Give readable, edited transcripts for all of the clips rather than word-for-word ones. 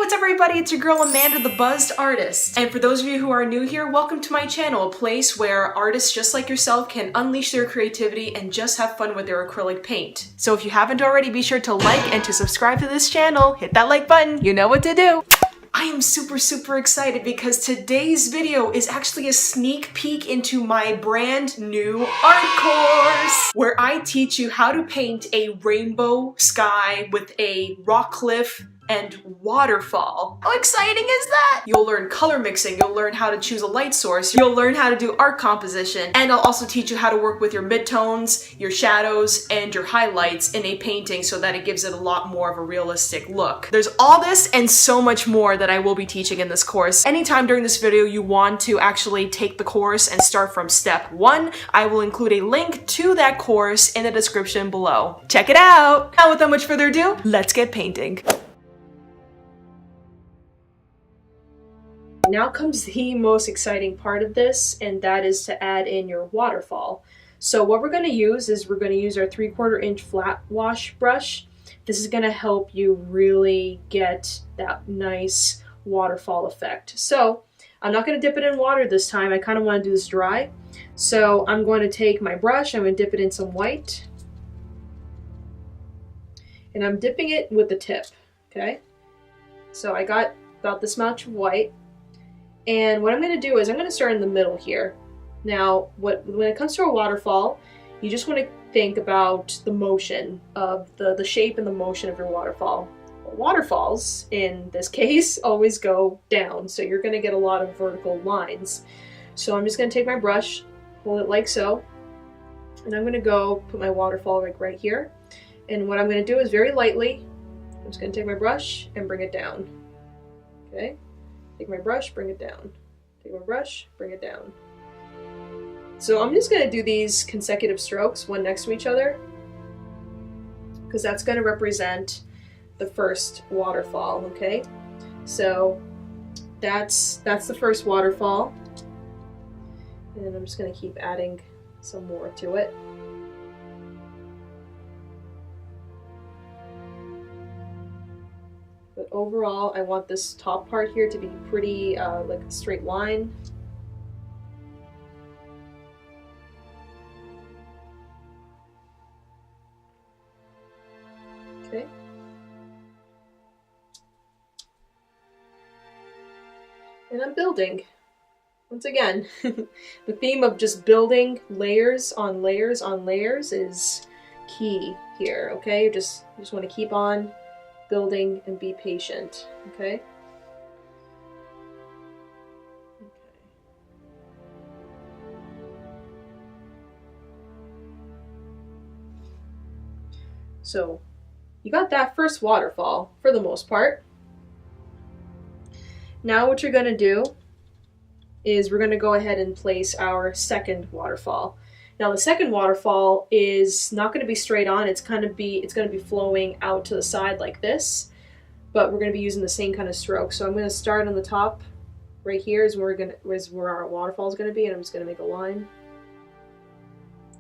What's up everybody, it's your girl Amanda, the Buzzed Artist. And for those of you who are new here, welcome to my channel, a place where artists just like yourself can unleash their creativity and just have fun with their acrylic paint. So if you haven't already, be sure to like and to subscribe to this channel. Hit that like button, you know what to do. I am super excited because today's video is actually a sneak peek into my brand new art course, where I teach you how to paint a rainbow sky with a rock cliff and waterfall. How exciting is that? You'll learn color mixing, you'll learn how to choose a light source, you'll learn how to do art composition, and I'll also teach you how to work with your midtones, your shadows, and your highlights in a painting so that it gives it a lot more of a realistic look. There's all this and so much more that I will be teaching in this course. Anytime during this video you want to actually take the course and start from step 1, I will include a link to that course in the description below. Check it out! Now without much further ado, let's get painting. Now comes the most exciting part of this, and that is to add in your waterfall. So what we're going to use is we're going to use our 3/4 inch flat wash brush. This is going to help you really get that nice waterfall effect. So I'm not going to dip it in water this time. I kind of want to do this dry. So I'm going to take my brush, I'm going to dip it in some white, and I'm dipping it with the tip, okay? So I got about this much of white. And what I'm going to do is I'm going to start in the middle here. Now, when it comes to a waterfall, you just want to think about the motion of the shape and the motion of your waterfall. Well, waterfalls, in this case, always go down, so you're going to get a lot of vertical lines. So I'm just going to take my brush, hold it like so, and I'm going to go put my waterfall like right here. And what I'm going to do is very lightly, I'm just going to take my brush and bring it down. Okay? Take my brush, bring it down. Take my brush, bring it down. So I'm just going to do these consecutive strokes, one next to each other, because that's going to represent the first waterfall, okay? So that's the first waterfall. And I'm just going to keep adding some more to it. But overall, I want this top part here to be pretty like a straight line. Okay. And I'm building. Once again, the theme of just building layers on layers on layers is key here, okay? You just want to keep on building and be patient, okay? So you got that first waterfall for the most part. Now what you're going to do is we're going to go ahead and place our second waterfall. Now the second waterfall is not going to be straight on, it's going to be flowing out to the side like this, but we're going to be using the same kind of stroke. So I'm going to start on the top, right here is where our waterfall is going to be, and I'm just going to make a line.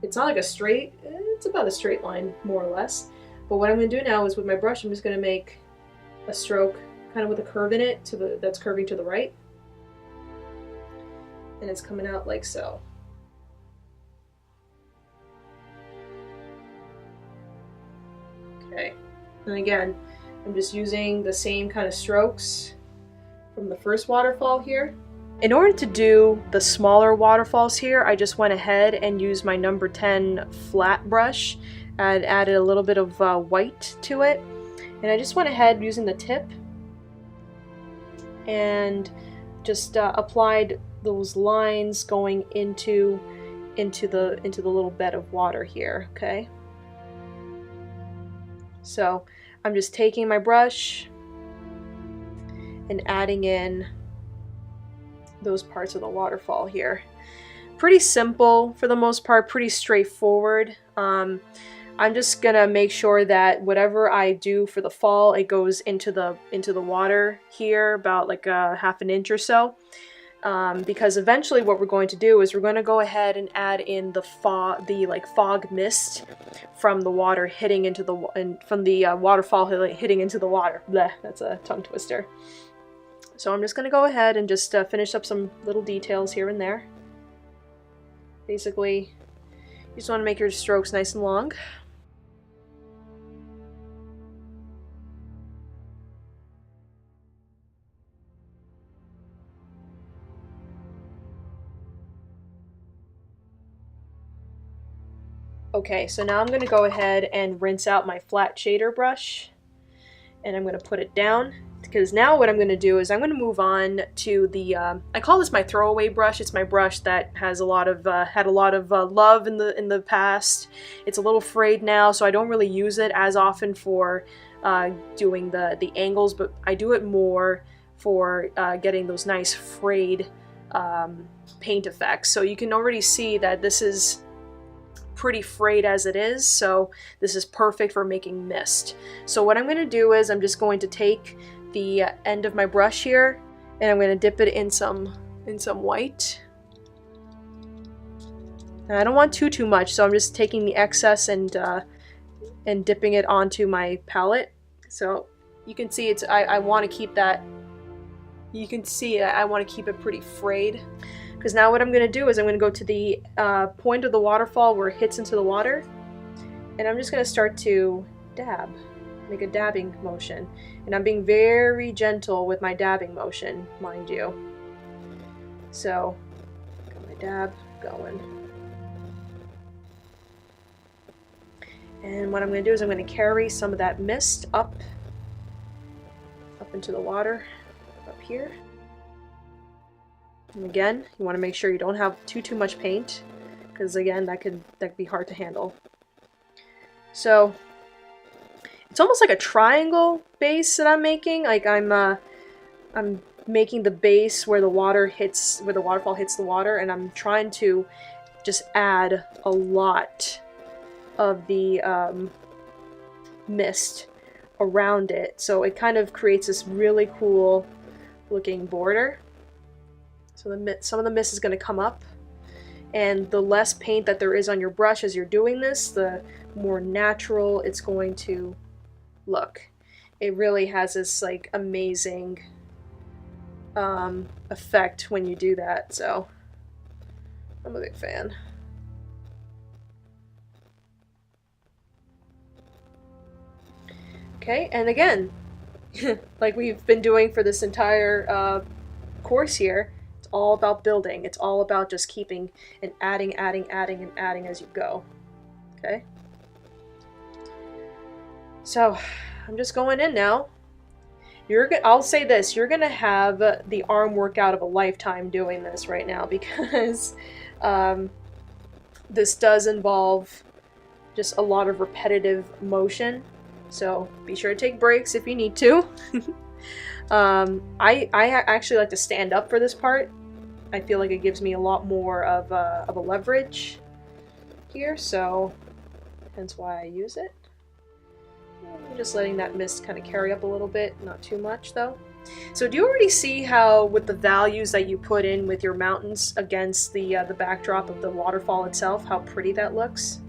It's not like a straight, it's about a straight line, more or less. But what I'm going to do now is with my brush, I'm just going to make a stroke kind of with a curve in it that's curving to the right. And it's coming out like so. Okay, and again, I'm just using the same kind of strokes from the first waterfall here. In order to do the smaller waterfalls here, I just went ahead and used my number 10 flat brush and added a little bit of white to it. And I just went ahead using the tip and just applied those lines going into the little bed of water here, okay? So I'm just taking my brush and adding in those parts of the waterfall here. Pretty simple for the most part, pretty straightforward. I'm just gonna make sure that whatever I do for the fall, it goes into the water here about like a half an inch or so. because eventually what we're going to do is we're going to go ahead and add in the fog mist from the water hitting into from the waterfall hitting into the water. Bleh, that's a tongue twister. So I'm just going to go ahead and just finish up some little details here and there. Basically, you just want to make your strokes nice and long. Okay, so now I'm going to go ahead and rinse out my flat shader brush, and I'm going to put it down, because now what I'm going to do is I'm going to move on to the, I call this my throwaway brush. It's my brush that has a lot of, had a lot of love in the past. It's a little frayed now, so I don't really use it as often for doing the angles, but I do it more for getting those nice frayed paint effects. So you can already see that this is pretty frayed as it is, so this is perfect for making mist. So what I'm going to do is I'm just going to take the end of my brush here, and I'm going to dip it in some white. And I don't want too much, so I'm just taking the excess and dipping it onto my palette. So you can see it's I want to keep that. You can see I want to keep it pretty frayed. Because now what I'm going to do is I'm going to go to the point of the waterfall where it hits into the water, and I'm just going to start to dab, make a dabbing motion. And I'm being very gentle with my dabbing motion, mind you. So, got my dab going. And what I'm going to do is I'm going to carry some of that mist up into the water, up here. And again, you want to make sure you don't have too much paint, because again, that could be hard to handle. So it's almost like a triangle base that I'm making. Like I'm making the base where the waterfall hits the water, and I'm trying to just add a lot of the mist around it, so it kind of creates this really cool looking border. So some of the mist is going to come up, and the less paint that there is on your brush as you're doing this, the more natural it's going to look. It really has this like amazing effect when you do that, so I'm a big fan. Okay, and again, like we've been doing for this entire course here, it's all about building. It's all about just keeping and adding as you go. Okay? So, I'm just going in now. I'll say this, you're gonna have the arm workout of a lifetime doing this right now, because this does involve just a lot of repetitive motion. So be sure to take breaks if you need to. I actually like to stand up for this part. I feel like it gives me a lot more of a leverage here, so hence why I use it. I'm just letting that mist kind of carry up a little bit, not too much though. So do you already see how, with the values that you put in with your mountains against the backdrop of the waterfall itself, how pretty that looks?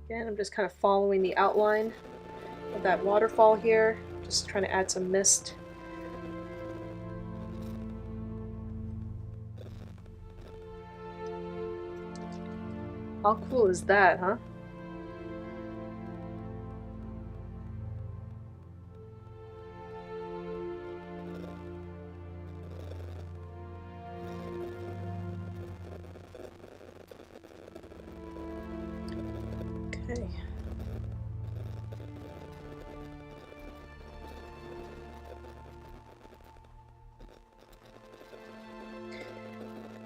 Again, I'm just kind of following the outline of that waterfall here, just trying to add some mist. How cool is that, huh? Okay.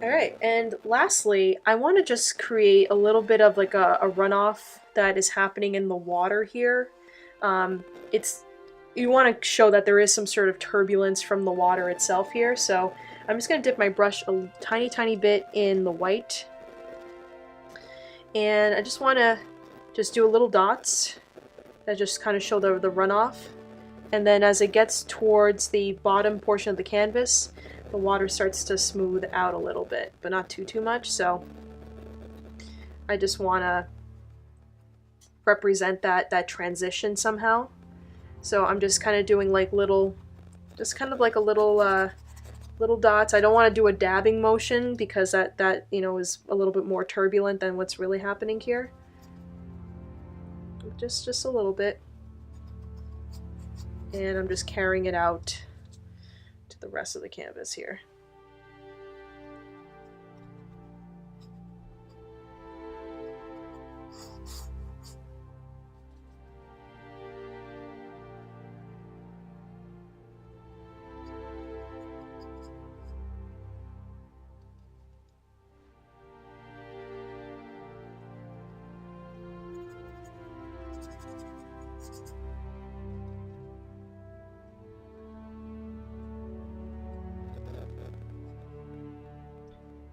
Alright, and lastly, I want to just create a little bit of like a runoff that is happening in the water here. You want to show that there is some sort of turbulence from the water itself here, so I'm just going to dip my brush a tiny bit in the white. And I just want to just do a little dots that just kind of show the runoff. And then as it gets towards the bottom portion of the canvas, the water starts to smooth out a little bit, but not too much. So I just want to represent that transition somehow. So I'm just kind of doing like little little dots. I don't want to do a dabbing motion because that you know is a little bit more turbulent than what's really happening here. Just a little bit, and I'm just carrying it out to the rest of the canvas here.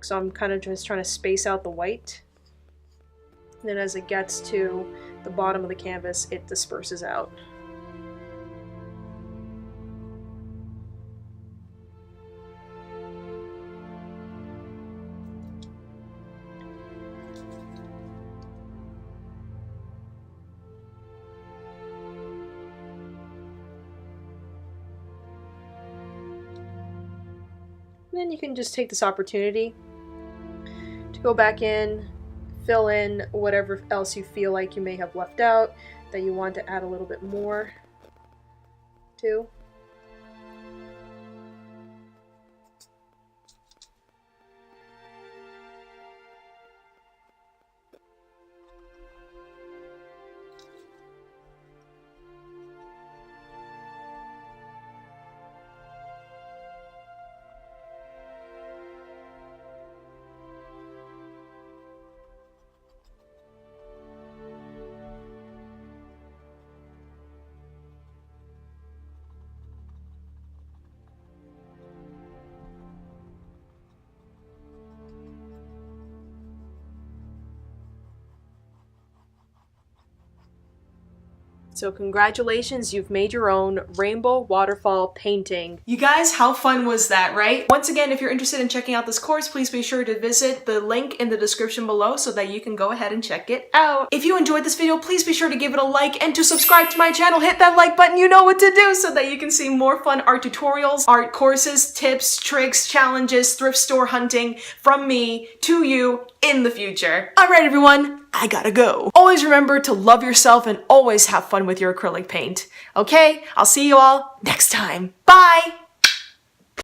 So I'm kind of just trying to space out the white. And then as it gets to the bottom of the canvas, it disperses out. And then you can just take this opportunity to go back in, fill in whatever else you feel like you may have left out that you want to add a little bit more to. So congratulations, you've made your own rainbow waterfall painting. You guys, how fun was that, right? Once again, if you're interested in checking out this course, please be sure to visit the link in the description below so that you can go ahead and check it out. If you enjoyed this video, please be sure to give it a like, and to subscribe to my channel, hit that like button, you know what to do, so that you can see more fun art tutorials, art courses, tips, tricks, challenges, thrift store hunting from me to you in the future. All right, everyone. I gotta go. Always remember to love yourself and always have fun with your acrylic paint. Okay, I'll see you all next time. Bye!